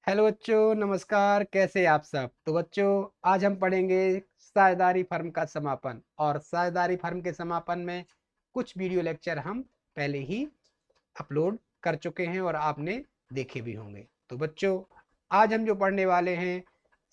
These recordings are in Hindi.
हेलो बच्चों, नमस्कार। कैसे आप सब? तो बच्चों, आज हम पढ़ेंगे साझेदारी फर्म का समापन। और साझेदारी फर्म के समापन में कुछ वीडियो लेक्चर हम पहले ही अपलोड कर चुके हैं और आपने देखे भी होंगे। तो बच्चों, आज हम जो पढ़ने वाले हैं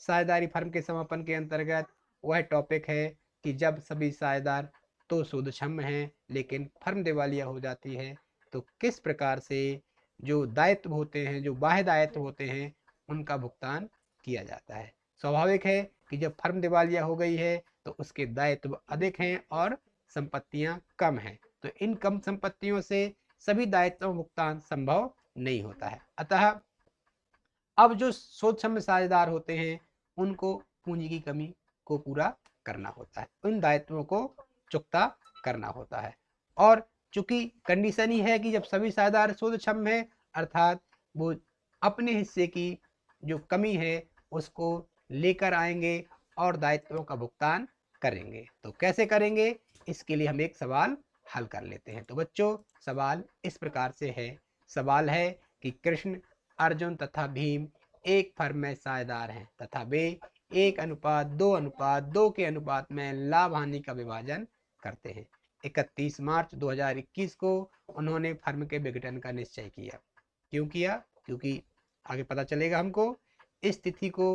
साझेदारी फर्म के समापन के अंतर्गत, वह टॉपिक है कि जब सभी साझेदार तो सूदक्षम हैं लेकिन फर्म दिवालिया हो जाती है, तो किस प्रकार से जो दायित्व होते हैं, जो बाह्य दायित्व होते हैं, उनका भुगतान किया जाता है। स्वाभाविक है कि जब फर्म दिवालिया हो गई है तो उसके दायित्व अधिक हैं और संपत्तियां कम हैं। तो इन कम संपत्तियों से सभी दायित्वों भुगतान संभव नहीं होता है। अतः अब जो सूक्ष्म साझेदार होते हैं उनको पूंजी की कमी को पूरा करना होता है, उन दायित्वों को चुकता करना होता है। और चूंकि कंडीशन ही है कि जब सभी साझेदार सूक्ष्म है, अर्थात वो अपने हिस्से की जो कमी है उसको लेकर आएंगे और दायित्वों का भुगतान करेंगे। तो कैसे करेंगे, इसके लिए हम एक सवाल हल कर लेते हैं। तो बच्चों, सवाल इस प्रकार से है। सवाल है कि कृष्ण, अर्जुन तथा भीम एक फर्म में साझेदार हैं तथा वे 1:2:2 के अनुपात में लाभ हानि का विभाजन करते हैं। 31 मार्च 2021 को उन्होंने फर्म के विघटन का निश्चय किया। क्यों किया? क्योंकि आगे पता चलेगा हमको। इस तिथि को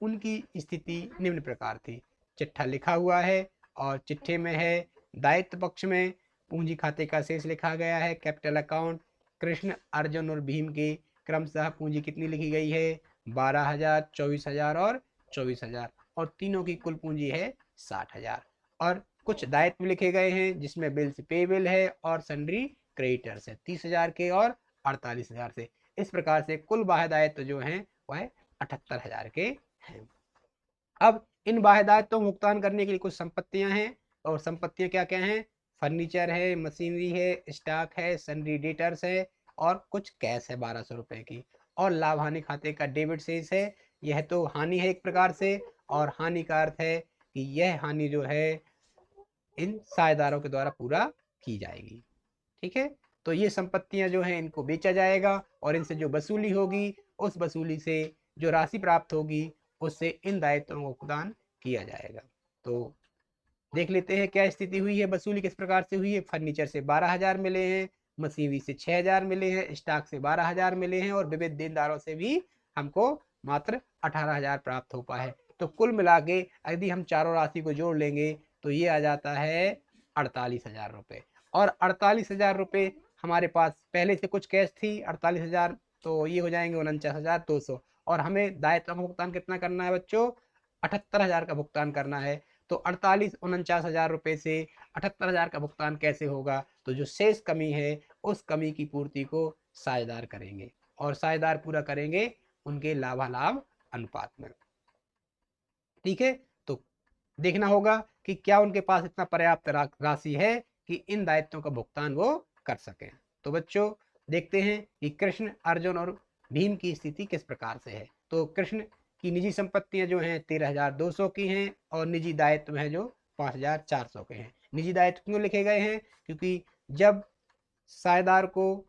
उनकी स्थिति निम्न प्रकार थी। चिट्ठा लिखा हुआ है और चिट्ठे में है दायित्व पक्ष में पूंजी खाते का शेष लिखा गया है, कैपिटल अकाउंट। कृष्ण, अर्जुन और भीम की क्रमशः पूंजी कितनी लिखी गई है? 12,000, 24,000 और 24,000। और तीनों की कुल पूंजी है 60,000। और कुछ दायित्व लिखे गए हैं जिसमें बिल्स पेबल है और सन्ड्री क्रेडिटर्स है 30,000 के और 48,000 से। इस प्रकार से कुल बाह्य दायित्व जो हैं वह 78,000 के हैं। अब इन बाह्य दायित्वों को भुगतान करने के लिए कुछ संपत्तियां हैं। और संपत्तियां क्या क्या हैं? फर्नीचर है, मशीनरी है, स्टॉक है, सन्ड्री डेटर्स है और कुछ कैश है 1200 रुपए की। और लाभ हानि खाते का डेबिट शेष है। यह तो हानि है एक प्रकार से, और हानि का अर्थ है कि यह हानि जो है इन साझेदारों के द्वारा पूरा की जाएगी। ठीक है, तो ये संपत्तियां जो हैं इनको बेचा जाएगा और इनसे जो वसूली होगी, उस वसूली से जो राशि प्राप्त होगी उससे इन दायित्वों को भुगतान किया जाएगा। तो देख लेते हैं क्या स्थिति हुई है, वसूली किस प्रकार से हुई है। फर्नीचर से 12,000 मिले हैं, मशीनरी से 6,000 मिले हैं, स्टॉक से 12,000 मिले हैं और विविध देनदारों से भी हमको मात्र 18,000 प्राप्त हो पाए। तो कुल मिला के यदि हम चारों राशि को जोड़ लेंगे तो ये आ जाता है 48,000 रुपये। और 48,000 रुपये हमारे पास पहले से कुछ कैश थी 48,000, तो ये हो जाएंगे 49,200। और हमें दायित्व का भुगतान कितना करना है बच्चों? 78,000 का भुगतान करना है। तो 48-49,000 रुपये से 78,000 का भुगतान कैसे होगा? तो जो शेष कमी है उस कमी की पूर्ति को साझेदार करेंगे और साझेदार पूरा करेंगे उनके लाभालाभ अनुपात में। ठीक है, तो देखना होगा कि क्या उनके पास इतना पर्याप्त राशि है कि इन दायित्वों का भुगतान वो कर सकें। तो बच्चों, देखते हैं कि कृष्ण, अर्जुन और भीम की स्थिति किस प्रकार से है। तो कृष्ण की निजी संपत्तियां जो हैं 13,200 की हैं और निजी दायित्व हैं जो 5,400 के हैं। निजी दायित्व क्यों लिखे गए हैं? क्योंकि जब साझेदार को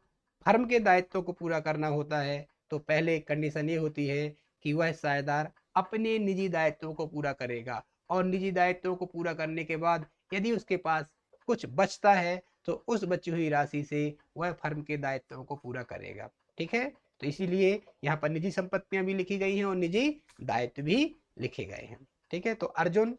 फर्म के दायित्वों को पूरा करना होता है तो पहले कंडीशन ये होती है कि वह साझेदार अपने निजी दायित्वों को पूरा करेगा। और निजी दायित्वों को पूरा करने के बाद यदि उसके पास कुछ बचता है तो उस बची हुई राशि से वह फर्म के दायित्वों को पूरा करेगा। ठीक है, तो इसीलिए यहाँ पर निजी संपत्तियां भी लिखी गई हैं और निजी दायित्व भी लिखे गए हैं। ठीक है, तो अर्जुन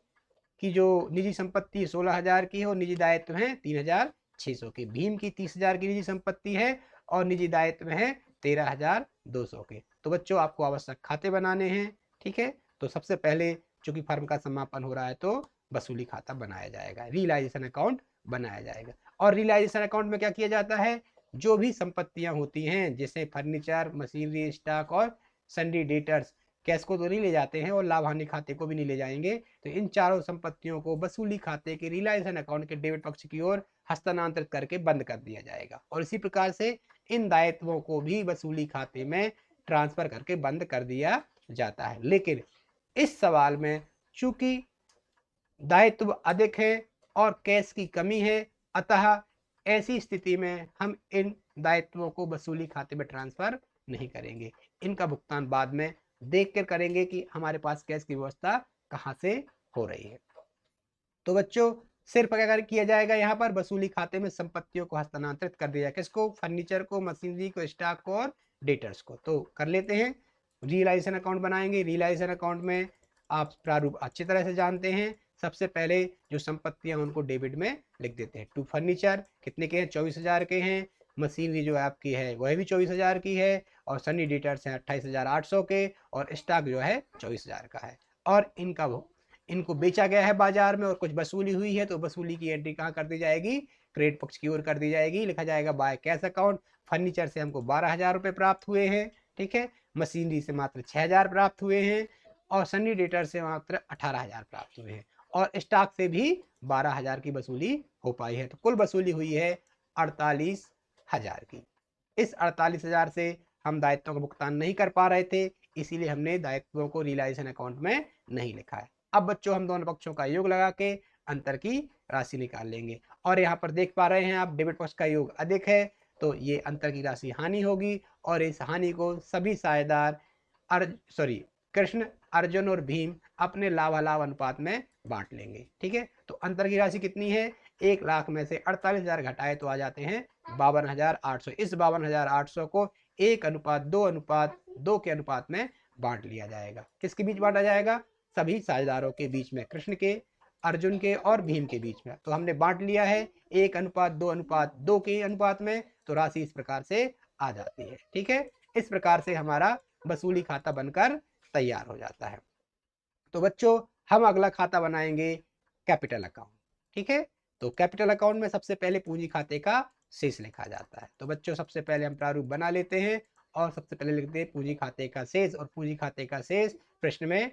की जो निजी संपत्ति 16,000 की है और निजी दायित्व है 3,600 की। भीम की 30,000 की निजी संपत्ति है और निजी दायित्व है 13,200 के। तो बच्चों, आपको आवश्यक खाते बनाने हैं। ठीक है, तो सबसे पहले चूंकि फर्म का समापन हो रहा है तो वसूली खाता बनाया जाएगा, रियलाइजेशन अकाउंट बनाया जाएगा। और रियलाइजेशन अकाउंट में क्या किया जाता है? जो भी संपत्तियां होती हैं जैसे फर्नीचर, मशीनरी, स्टॉक और सन्डी डेटर्स, कैश को तो नहीं ले जाते हैं और लाभ हानि खाते को भी नहीं ले जाएंगे। तो इन चारों संपत्तियों को वसूली खाते के रियलाइजेशन अकाउंट के डेबिट पक्ष की ओर हस्तांतरित करके बंद कर दिया जाएगा। और इसी प्रकार से इन दायित्वों को भी वसूली खाते में ट्रांसफर करके बंद कर दिया जाता है। लेकिन इस सवाल में चूंकि दायित्व अधिक है और कैश की कमी है, अतः ऐसी स्थिति में हम इन दायित्वों को वसूली खाते में ट्रांसफर नहीं करेंगे। इनका भुगतान बाद में देख कर करेंगे कि हमारे पास कैश की व्यवस्था कहाँ से हो रही है। तो बच्चों सिर्फ अगर किया जाएगा यहाँ पर वसूली खाते में संपत्तियों को हस्तांतरित कर दिया, किसको, फर्नीचर को, मशीनरी को, स्टॉक को और डेटर्स को। तो कर लेते हैं, रियलाइजेशन अकाउंट बनाएंगे। रियलाइजेशन अकाउंट में आप प्रारूप अच्छी तरह से जानते हैं। सबसे पहले जो संपत्तियां उनको डेबिट में लिख देते हैं। टू फर्नीचर कितने के हैं, 24,000 के हैं। मशीनरी जो आपकी है वह भी 24,000 की है, और सनी डेटर्स हैं 28,800 के, और स्टॉक जो है 24,000 का है। और इनको बेचा गया है बाजार में और कुछ वसूली हुई है, तो वसूली की एंट्री कहाँ कर दी जाएगी, क्रेडिट पक्ष की ओर कर दी जाएगी। लिखा जाएगा बाय कैश अकाउंट। फर्नीचर से हमको 12,000 रुपये प्राप्त हुए हैं, ठीक है। मशीनरी से मात्र 6,000 प्राप्त हुए हैं, और सनी डेटर से मात्र 18,000 प्राप्त हुए हैं, और स्टॉक से भी 12,000 की वसूली हो पाई है। तो कुल वसूली हुई है 48,000 की। इस 48,000 से हम दायित्वों का भुगतान नहीं कर पा रहे थे, इसीलिए हमने दायित्वों को रियलाइजेशन अकाउंट में नहीं लिखा है। अब बच्चों हम दोनों पक्षों का योग लगा के अंतर की राशि निकाल लेंगे। और यहाँ पर देख पा रहे हैं आप, डेबिट पक्ष का योग अधिक है, तो ये अंतर की राशि हानि होगी, और इस हानि को सभी साझेदार कृष्ण, अर्जुन और भीम अपने लाभालाभ अनुपात में बांट लेंगे, ठीक है। तो अंतर की राशि कितनी है, 1 लाख में से 48,000 घटाए तो आ जाते हैं 52,800। इस 52,800 को 1:2:2 के अनुपात में बांट लिया जाएगा। किसके बीच बांटा जाएगा, सभी साझेदारों के बीच में, कृष्ण के, अर्जुन के और भीम के बीच में। तो हमने बांट लिया है 1:2:2 के अनुपात में, तो राशि इस प्रकार से आ जाती है, ठीक है। इस प्रकार से हमारा वसूली खाता बनकर तैयार हो जाता है। तो बच्चों हम अगला खाता बनाएंगे कैपिटल अकाउंट, ठीक है। तो कैपिटल अकाउंट में सबसे पहले पूंजी खाते का शेष लिखा जाता है। तो बच्चों सबसे पहले हम प्रारूप बना लेते हैं, और सबसे पहले लिखते हैं पूंजी खाते का शेष। और पूंजी खाते का शेष प्रश्न में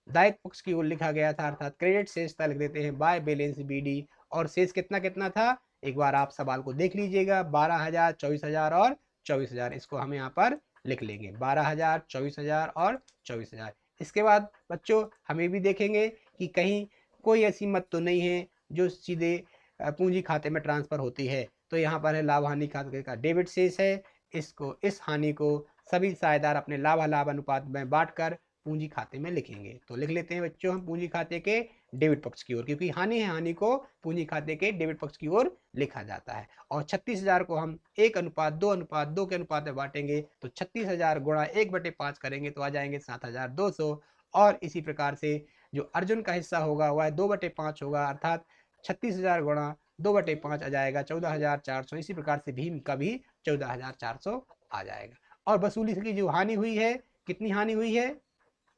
दायित्व पक्ष की ओर लिखा गया था, अर्थात क्रेडिट शेष था, लिख देते हैं बाय बैलेंस बीडी। और शेष कितना कितना था, एक बार आप सवाल को देख लीजिएगा, 12,000, 24,000 और 24,000। इसको हम यहाँ पर लिख लेंगे, 12,000, 24,000 और 24,000। इसके बाद बच्चों हम ये भी देखेंगे कि कहीं कोई ऐसी मत तो नहीं है जो सीधे पूंजी खाते में ट्रांसफर होती है। तो यहाँ पर है लाभ हानि खाते का डेबिट शेष है, इस हानि को सभी साझेदार अपने लाभालाभ अनुपात में बांटकर पूंजी खाते में लिखेंगे। तो लिख लेते हैं बच्चों हम पूंजी खाते के डेबिट पक्ष की ओर, क्योंकि हानि है, हानि को पूंजी खाते के डेबिट पक्ष की ओर लिखा जाता है। और 36,000 को हम 1:2:2 के अनुपात में बांटेंगे, तो 36,000 गुणा 1/5 करेंगे तो आ जाएंगे 7,200। और इसी प्रकार से जो अर्जुन का हिस्सा होगा वह 2/5 होगा, अर्थात 36,000 गुणा 2/5 आ जाएगा 14,400। इसी प्रकार से भीम का भी 14,400 आ जाएगा। और वसूली की जो हानि हुई है, कितनी हानि हुई है,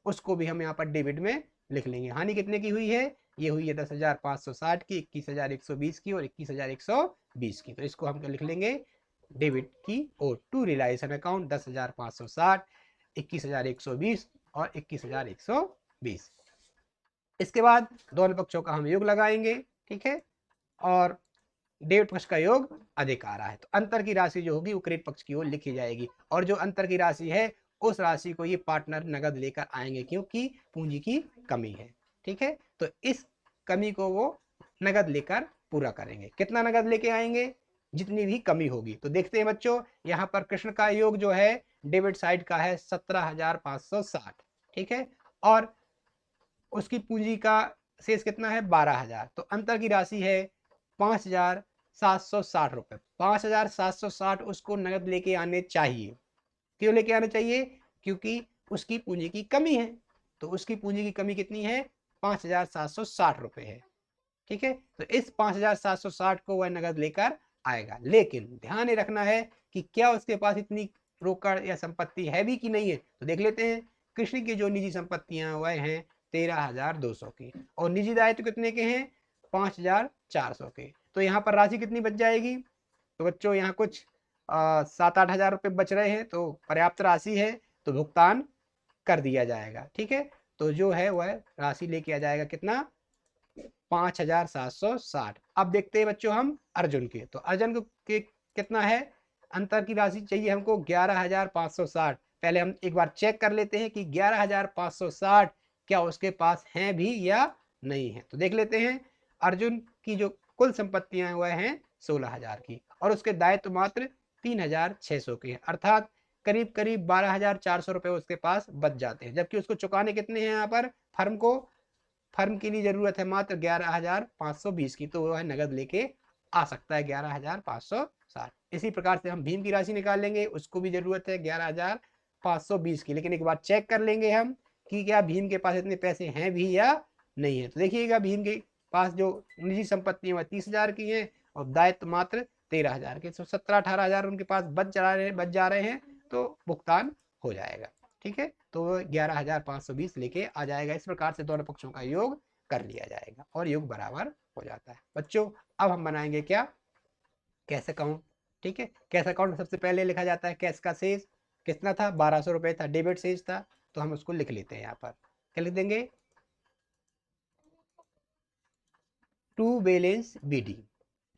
उसको भी हम यहाँ पर डेबिट में लिख लेंगे। हानि कितने की हुई है, ये हुई है 10,560 की, 21,120 की और 21,120 की। तो इसको हम लिख लेंगे डेबिट की और टू रियलाइजेशन अकाउंट 10,560, 21,120 और 21,120। इसके बाद दोनों पक्षों का हम योग लगाएंगे, ठीक है। और डेबिट पक्ष का योग अधिक आ रहा है, तो अंतर की राशि जो होगी वो क्रेडिट पक्ष की ओर लिखी जाएगी। और जो अंतर की राशि है उस राशि को ये पार्टनर नगद लेकर आएंगे, क्योंकि पूंजी की कमी है, ठीक है। तो इस कमी को वो नगद लेकर पूरा करेंगे। कितना नगद लेके आएंगे, जितनी भी कमी होगी। तो देखते हैं बच्चों, यहाँ पर कृष्ण का योग जो है डेबिट साइड का है 17,560, ठीक है। और उसकी पूंजी का शेष कितना है 12,000। तो अंतर की राशि है 5,760 रुपये। 5,760 उसको नगद लेके आने चाहिए। क्यों लेके आने चाहिए, क्योंकि उसकी पूंजी की कमी है। तो उसकी पूंजी की कमी कितनी है, 5,760 रुपये है, ठीक है। तो इस 5,760 को वह नगद लेकर आएगा। लेकिन ध्यान रखना है कि क्या उसके पास इतनी रोकड़ या संपत्ति है भी कि नहीं है। तो देख लेते हैं, कृष्ण की जो निजी संपत्तियां वह हैं 13,200 की, और निजी दायित्व कितने के हैं 5,400 के। तो यहाँ पर राशि कितनी बच जाएगी, तो बच्चों यहाँ कुछ 7-8 हजार रुपये बच रहे हैं, तो पर्याप्त राशि है, तो भुगतान कर दिया जाएगा, ठीक है। तो जो है वह राशि लेके आ जाएगा कितना 5,760। अब देखते हैं बच्चों हम अर्जुन के। तो अर्जुन के कितना है, अंतर की राशि चाहिए हमको 11,560। पहले हम एक बार चेक कर लेते हैं कि 11,560 क्या उसके पास हैं भी या नहीं है। तो देख लेते हैं, अर्जुन की जो कुल संपत्तियां वह हैं 16,000 की, और उसके दायित्व मात्र 3,600 के, अर्थात करीब करीब 12,400 रुपये उसके पास बच जाते हैं, जबकि उसको चुकाने कितने हैं यहाँ पर फर्म को, फर्म के लिए जरूरत है मात्र 11,520 की, तो वह नगद लेके आ सकता है 11,560। इसी प्रकार से हम भीम की राशि निकाल लेंगे, उसको भी जरूरत है 11,520 की, लेकिन एक बार चेक कर लेंगे हम कि क्या भीम के पास इतने पैसे हैं भी या नहीं है। तो देखिएगा भीम के पास जो निजी संपत्ति है वह 30,000 की है और दायित्व मात्र 13,000 के, तो 17-18,000 उनके पास बच जा रहे हैं, तो भुगतान हो जाएगा। ठीक है, तो 11,520 लेके आ जाएगा। इस प्रकार से दोनों पक्षों का योग कर लिया जाएगा और योग बराबर हो जाता है। बच्चों अब हम बनाएंगे क्या, कैश अकाउंट। ठीक है, कैश अकाउंट में सबसे पहले लिखा जाता है कैश का शेष कितना था, 1200 रुपये था, डेबिट शेष था, तो हम उसको लिख लेते हैं यहाँ पर। क्या लिख देंगे, टू बैलेंस बीडी।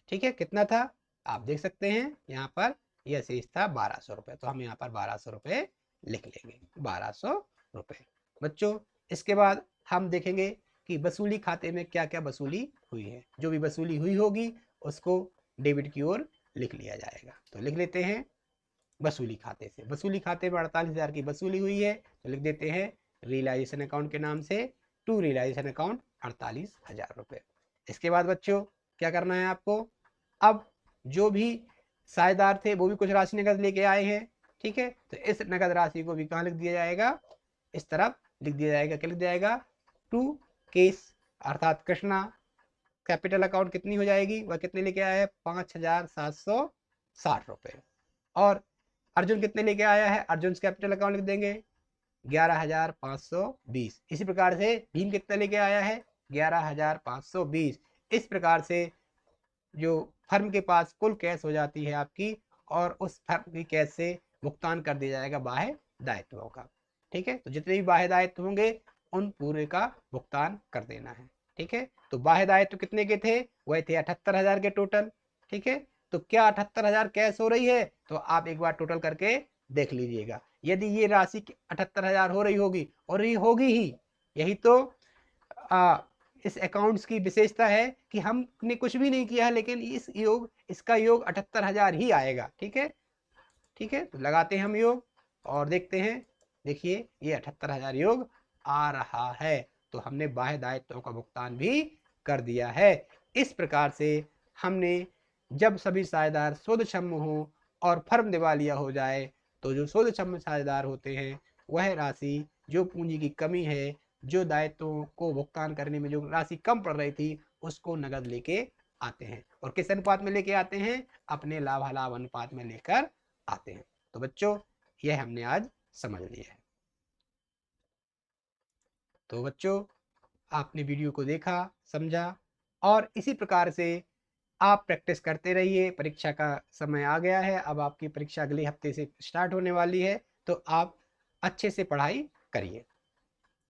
ठीक है, कितना था आप देख सकते हैं यहाँ पर, यह शेष था 1200 रुपये, तो हम यहाँ पर 1200 रुपये लिख लेंगे, 1200 रुपये। बच्चों इसके बाद हम देखेंगे कि वसूली खाते में क्या क्या वसूली हुई है। जो भी वसूली हुई होगी उसको डेबिट की ओर लिख लिया जाएगा। तो लिख लेते हैं वसूली खाते से, वसूली खाते में 48,000 की वसूली हुई है, तो लिख देते हैं रियलाइजेशन अकाउंट के नाम से टू रियलाइजेशन अकाउंट 48,000 रुपये। इसके बाद बच्चों क्या करना है आपको, अब जो भी साझेदार थे वो भी कुछ राशि नगद लेके आए हैं। ठीक है, तो इस नगद राशि को भी कहाँ लिख दिया जाएगा, इस तरफ लिख दिया जाएगा। क्या लिख दिया जाएगा, टू केस अर्थात कृष्णा कैपिटल अकाउंट कितनी हो जाएगी, वह कितने लेके आया है 5,760 रुपये। और अर्जुन कितने लेके आया है, अर्जुन कैपिटल अकाउंट लिख देंगे 11,520। इसी प्रकार से भीम कितना लेके आया है 11,520। इस प्रकार से जो फर्म के पास कुल कैश हो जाती है आपकी, और उस फर्म की कैश से भुगतान कर दिया जाएगा बाह्य दायित्वों का। ठीक है, तो जितने भी बाह्य दायित्व होंगे उन पूरे का भुगतान कर देना है। ठीक है, तो बाह्य दायित्व कितने के थे, वह थे 78,000 के टोटल। ठीक है, तो क्या 78,000 कैश हो रही है, तो आप एक बार टोटल करके देख लीजिएगा। यदि ये राशि 78,000 हो रही होगी, और ये होगी ही, यही तो इस अकाउंट्स की विशेषता है कि हमने कुछ भी नहीं किया है, लेकिन इसका योग 78,000 ही आएगा। ठीक है, ठीक है, तो लगाते हैं हम योग और देखते हैं। देखिए ये 78,000 योग आ रहा है, तो हमने बाह्य दायित्वों का भुगतान भी कर दिया है। इस प्रकार से हमने, जब सभी साझेदार शोधक्षम हो और फर्म दिवालिया हो जाए, तो जो शोधक्षम साझेदार होते हैं वह राशि, जो पूंजी की कमी है, जो दायित्वों को भुगतान करने में जो राशि कम पड़ रही थी, उसको नगद लेके आते हैं। और किस अनुपात में लेके आते हैं, अपने लाभालाभ अनुपात में लेकर आते हैं। तो बच्चों यह हमने आज समझ लिया है। तो बच्चों आपने वीडियो को देखा, समझा, और इसी प्रकार से आप प्रैक्टिस करते रहिए। परीक्षा का समय आ गया है, अब आपकी परीक्षा अगले हफ्ते से स्टार्ट होने वाली है, तो आप अच्छे से पढ़ाई करिए।